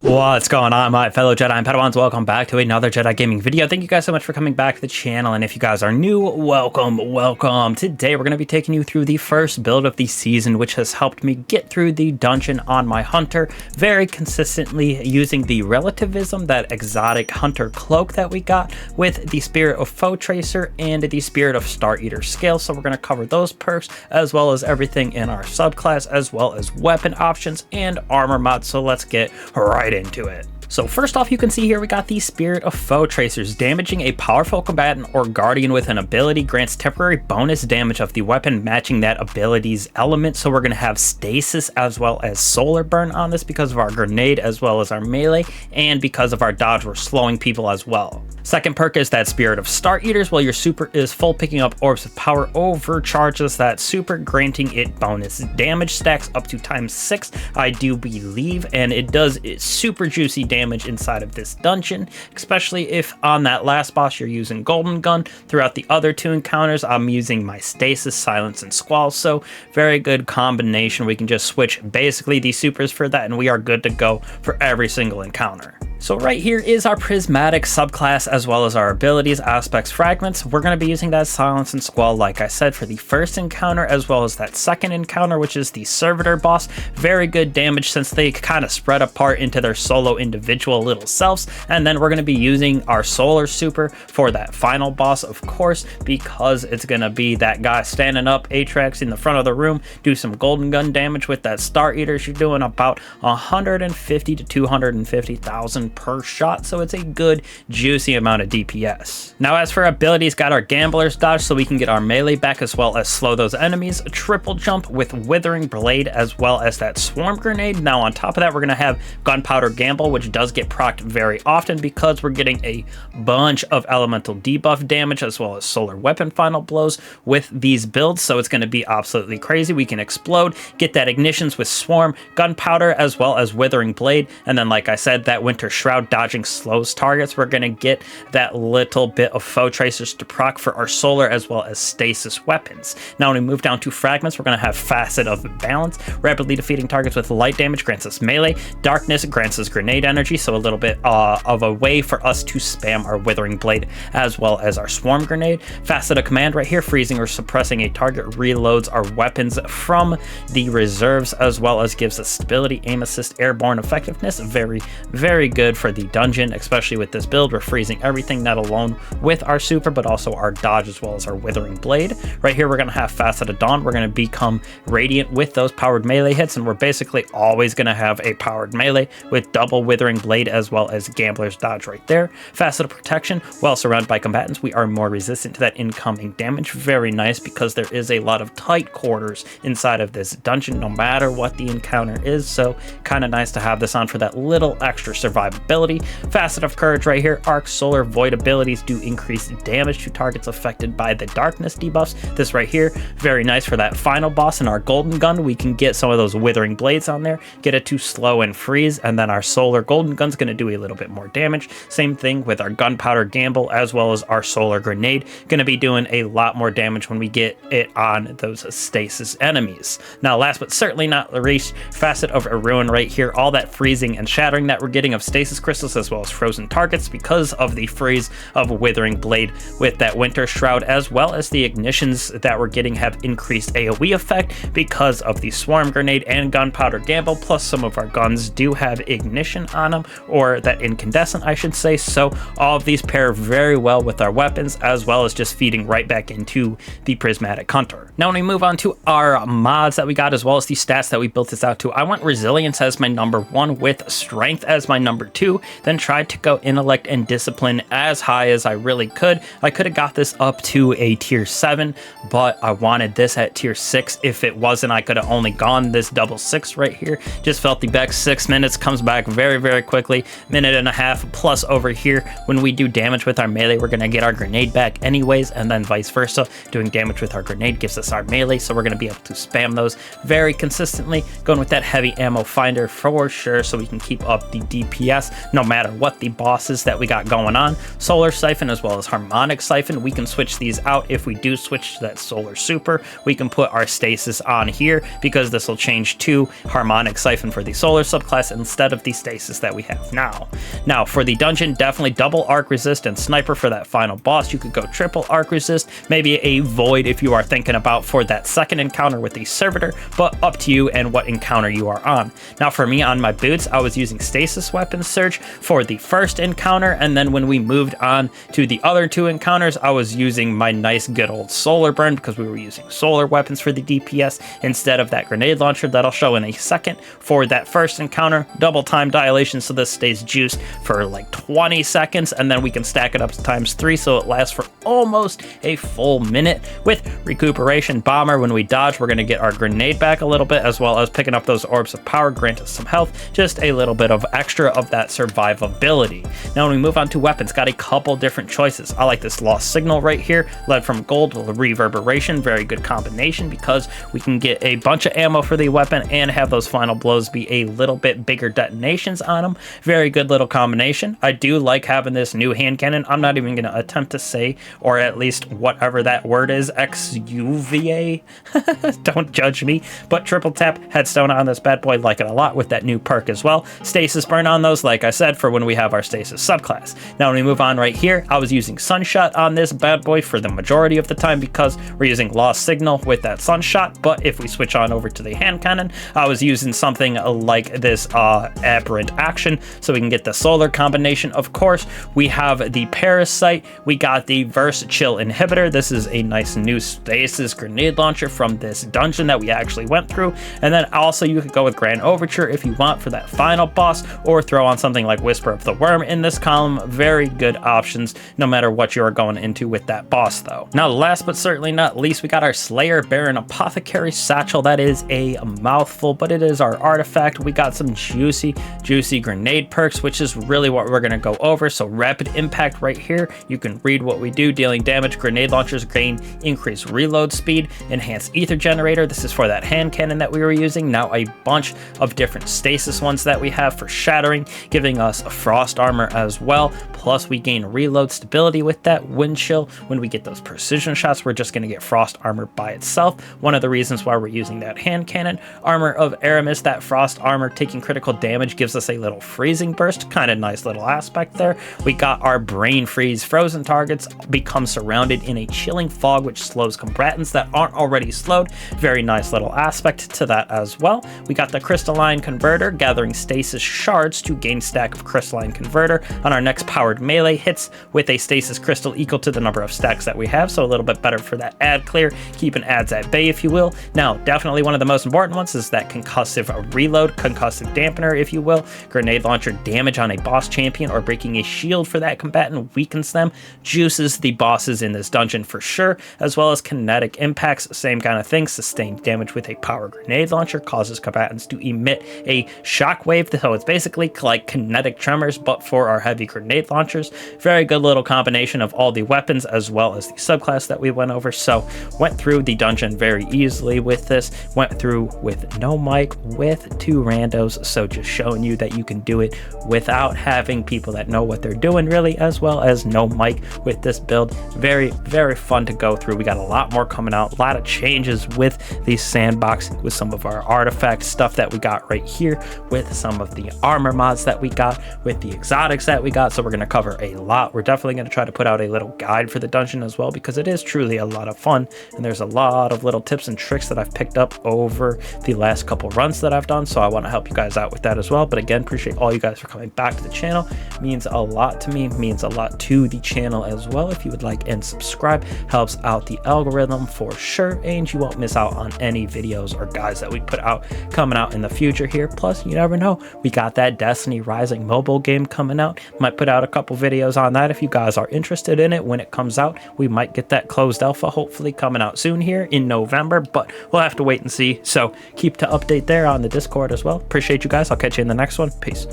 What's going on, my fellow Jedi and Padawans? Welcome back to another Jedi gaming video. Thank you guys so much for coming back to the channel, and if you guys are new, welcome. Today we're going to be taking you through the first build of the season, which has helped me get through the dungeon on my hunter very consistently using the Relativism, that exotic hunter cloak that we got, with the Spirit of Foe Tracer and the Spirit of Star Eater scale. So we're going to cover those perks as well as everything in our subclass, as well as weapon options and armor mods. So let's get right into it. So first off, you can see here we got the Spirit of Foe Tracers. Damaging a powerful combatant or guardian with an ability grants temporary bonus damage of the weapon matching that ability's element. So we're going to have stasis as well as solar burn on this because of our grenade as well as our melee, and because of our dodge we're slowing people as well. Second perk is that Spirit of Star Eaters. While your super is full, picking up orbs of power overcharges that super, granting it bonus damage, stacks up to ×6, I do believe, and it does super juicy damage inside of this dungeon, especially if on that last boss you're using Golden Gun. Throughout the other two encounters I'm using my Stasis, Silence, and Squall, so very good combination. We can just switch basically the supers for that and we are good to go for every single encounter. So right here is our Prismatic subclass as well as our abilities, aspects, fragments. We're going to be using that Silence and Squall, like I said, for the first encounter, as well as that second encounter, which is the Servitor boss. Very good damage since they kind of spread apart into their solo individual little selves. And then we're going to be using our Solar Super for that final boss, of course, because it's going to be that guy standing up, Atrax in the front of the room. Do some Golden Gun damage with that Star Eaters. You're doing about 150 to 250,000 per shot, so it's a good juicy amount of DPS. Now as for abilities, got our Gambler's Dodge so we can get our melee back as well as slow those enemies, a triple jump with Withering Blade as well as that Swarm Grenade. Now on top of that we're going to have Gunpowder Gamble, which does get procced very often because we're getting a bunch of elemental debuff damage as well as solar weapon final blows with these builds, so it's going to be absolutely crazy. We can explode, get that ignitions with Swarm, Gunpowder as well as Withering Blade, and then like I said, that Winter Shroud dodging slows targets. We're going to get that little bit of Foe Tracers to proc for our solar as well as stasis weapons. Now when we move down to fragments, we're going to have Facet of Balance. Rapidly defeating targets with light damage grants us melee. Darkness grants us grenade energy, so a little bit of a way for us to spam our Withering Blade as well as our Swarm Grenade. Facet of Command right here, freezing or suppressing a target reloads our weapons from the reserves as well as gives us stability, aim assist, airborne effectiveness. Very good for the dungeon, especially with this build. We're freezing everything, not alone with our super but also our dodge as well as our Withering Blade. Right here we're going to have Facet of Dawn. We're going to become radiant with those powered melee hits, and we're basically always going to have a powered melee with double Withering Blade as well as Gambler's Dodge right there. Facet of Protection. While surrounded by combatants, we are more resistant to that incoming damage. Very nice because there is a lot of tight quarters inside of this dungeon no matter what the encounter is, so kind of nice to have this on for that little extra survivability. Facet of Courage right here. Arc, Solar, Void abilities do increase damage to targets affected by the darkness debuffs. This right here, very nice for that final boss. In our Golden Gun, we can get some of those Withering Blades on there, get it to slow and freeze, and then our Solar Golden Gun's going to do a little bit more damage. Same thing with our Gunpowder Gamble as well as our Solar Grenade. Going to be doing a lot more damage when we get it on those stasis enemies. Now last but certainly not least, Facet of Ruin right here. All that freezing and shattering that we're getting of stasis crystals as well as frozen targets because of the freeze of Withering Blade with that Winter Shroud, as well as the ignitions that we're getting have increased AoE effect because of the Swarm Grenade and Gunpowder Gamble, plus some of our guns do have ignition on them, or that incandescent I should say, so all of these pair very well with our weapons as well as just feeding right back into the Prismatic Hunter. Now when we move on to our mods that we got as well as the stats that we built this out to, I went Resilience as my number 1 with Strength as my number 2, then tried to go Intellect and Discipline as high as I really could. I could have got this up to a tier 7, but I wanted this at tier 6. If it wasn't, I could have only gone this double 6 right here. Just felt the back 6 minutes, comes back very quickly, minute and a half plus over here. When we do damage with our melee, we're going to get our grenade back anyways, and then vice versa. Doing damage with our grenade gives us our melee, so we're going to be able to spam those very consistently. Going with that heavy ammo finder for sure, so we can keep up the DPS subclass, no matter what the bosses that we got going on. Solar Siphon as well as Harmonic Siphon, we can switch these out. If we do switch to that Solar Super, we can put our Stasis on here because this will change to Harmonic Siphon for the Solar subclass instead of the Stasis that we have now. Now for the dungeon, definitely double arc resist and sniper for that final boss. You could go triple arc resist, maybe a void if you are thinking about for that second encounter with the servitor, but up to you and what encounter you are on. Now for me on my boots, I was using Stasis Weapon Surge for the first encounter, and then when we moved on to the other two encounters, I was using my nice good old Solar Burn because we were using solar weapons for the DPS instead of that grenade launcher that I'll show in a second. For that first encounter, double time dilation, so this stays juiced for like 20 seconds, and then we can stack it up to ×3 so it lasts for almost a full minute. With Recuperation Bomber, when we dodge, we're going to get our grenade back a little bit, as well as picking up those orbs of power, grant us some health, just a little bit of extra of that survivability. Now when we move on to weapons, got a couple different choices. I like this Lost Signal right here, led from gold to reverberation, very good combination because we can get a bunch of ammo for the weapon and have those final blows be a little bit bigger detonations on them. Very good little combination. I do like having this new hand cannon. I'm not even going to attempt to say, or at least whatever that word is, XUVA. Don't judge me, but triple tap headstone on this bad boy, like it a lot with that new perk as well. Stasis burn on those, like I said, for when we have our Stasis subclass. Now when we move on right here, I was using Sunshot on this bad boy for the majority of the time because we're using Lost Signal with that Sunshot, but if we switch on over to the hand cannon, I was using something like this Aberrant Action, so we can get the solar combination. Of course, we have the Parasite, we got the Verse Chill Inhibitor. This is a nice new Stasis grenade launcher from this dungeon that we actually went through, and then also you could go with Grand Overture if you want for that final boss, or throw on something like Whisper of the Worm in this column. Very good options no matter what you're going into with that boss though. Now last but certainly not least, we got our Slayer Baron Apothecary Satchel. That is a mouthful, but it is our artifact. We got some juicy grenade perks, which is really what we're going to go over. So Rapid Impact right here, you can read what we do. Dealing damage, grenade launchers gain increased reload speed. Enhanced Ether Generator, this is for that hand cannon that we were using. Now a bunch of different stasis ones that we have for shattering, giving us a frost armor as well. Plus we gain reload stability with that. Wind chill, when we get those precision shots, we're just going to get frost armor by itself. One of the reasons why we're using that hand cannon. Armor of Aramis, that frost armor, taking critical damage gives us a little freezing burst. Kind of nice little aspect there. We got our Brain Freeze. Frozen targets become surrounded in a chilling fog, which slows combatants that aren't already slowed. Very nice little aspect to that as well. We got the Crystalline Converter, gathering stasis shards to gain stack of Crystalline Converter on our next powered melee hits with a stasis crystal equal to the number of stacks that we have, so a little bit better for that ad clear, keeping ads at bay if you will. Now definitely one of the most important ones is that concussive reload, concussive dampener if you will. Grenade launcher damage on a boss champion or breaking a shield for that combatant weakens them, juices the bosses in this dungeon for sure, as well as kinetic impacts, same kind of thing. Sustained damage with a power grenade launcher causes combatants to emit a shockwave, so it's basically like kinetic tremors but for our heavy grenade launchers. Very good little combination of all the weapons as well as the subclass that we went over. So went through the dungeon very easily with this, went through with no mic with 2 randos, so just showing you that you can do it without having people that know what they're doing really, as well as no mic with this build. Very fun to go through. We got a lot more coming out, a lot of changes with the sandbox, with some of our artifact stuff that we got right here, with some of the armor mods that we got, with the exotics that we got. So we're going to cover a lot. We're definitely going to try to put out a little guide for the dungeon as well, because it is truly a lot of fun, and there's a lot of little tips and tricks that I've picked up over the last couple runs that I've done, so I want to help you guys out with that as well. But again, appreciate all you guys for coming back to the channel. Means a lot to me, means a lot to the channel as well. If you would like and subscribe, helps out the algorithm for sure, and you won't miss out on any videos or guides that we put out coming out in the future here. Plus, you never know, we got that Destiny Rising mobile game coming out. Might put out a couple videos on that if you guys are interested in it when it comes out. We might get that closed alpha hopefully coming out soon here in November, but we'll have to wait and see. So keep to update there on the Discord as well. Appreciate you guys. I'll catch you in the next one. Peace.